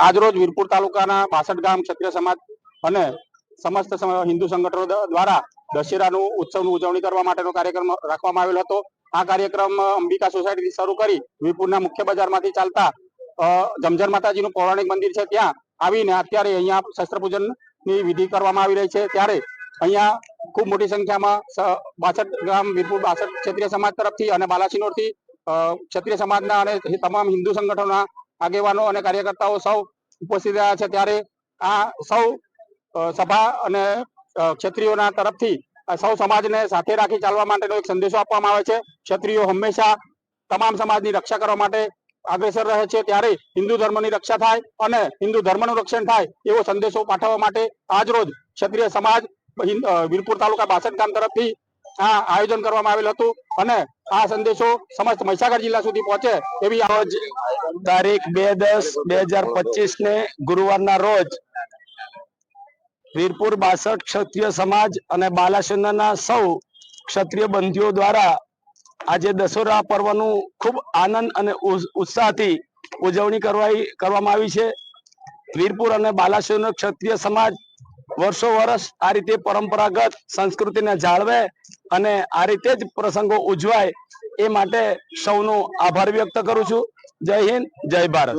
આજરોજ વીરપુર તાલુકાના 62 ગામ ક્ષત્રિય સમાજ અને સમસ્ત હિન્દુ સંગઠનો દ્વારા દશેરાનું ઉત્સવની ઉજવણી કરવા માટેનો કાર્યક્રમ રાખવામાં આવેલો હતો। આ કાર્યક્રમ અંબિકા સોસાયટીથી શરૂ કરી વીરપુરના મુખ્ય બજારમાંથી ચાલતા જમજર માતાજીનું પૌરાણિક મંદિર છે ત્યાં આવીને અત્યારે અહીંયા શસ્ત્ર પૂજનની વિધિ કરવામાં આવી રહી છે। ત્યારે અહીંયા ખૂબ મોટી સંખ્યામાં 62 ગામ વીરપુર 62 ક્ષત્રિય સમાજ તરફથી અને બાલાસિનોરથી ક્ષત્રિય સમાજના અને તમામ હિન્દુ સંગઠનોના આગેવાનો અને કાર્યકર્તાઓ સૌ ઉપસ્થિત રહ્યા છે। ત્યારે આ સૌ સભા અને ક્ષત્રિયોના તરફથી સૌ સમાજને સાથે રાખી ચાલવા માટેનો એક સંદેશો આપવામાં આવે છે। ક્ષત્રિયો હંમેશા તમામ સમાજની રક્ષા કરવા માટે અગ્રેસર રહે છે। ત્યારે હિન્દુ ધર્મની રક્ષા થાય અને હિન્દુ ધર્મનું રક્ષણ થાય એવો સંદેશો પાઠવવા માટે આજરોજ ક્ષત્રિય સમાજ વીરપુર તાલુકા 62 ગામ તરફથી આ આયોજન કરવામાં આવેલ હતું અને આ સંદેશો સમસ્ત મહીસાગર જિલ્લા સુધી પહોંચે એવી તારીખ 2/10/2025 ને ગુરુવારના રોજ વીરપુર 62 ક્ષત્રિય સમાજ અને બાલાસિનોરના સૌ ક્ષત્રિય બંધુઓ દ્વારા આજે દશેરા પર્વનું ખૂબ આનંદ અને ઉત્સાહથી ઉજવણી કરવામાં આવી છે। વીરપુર અને બાલાસિનોર ક્ષત્રિય સમાજ વર્ષો વર્ષ આ રીતે પરંપરાગત સંસ્કૃતિને જાળવે અને આ રીતે જ પ્રસંગો ઉજવાય એ માટે સૌનો આભાર વ્યક્ત કરું છું। જય હિન્દ, જય ભારત।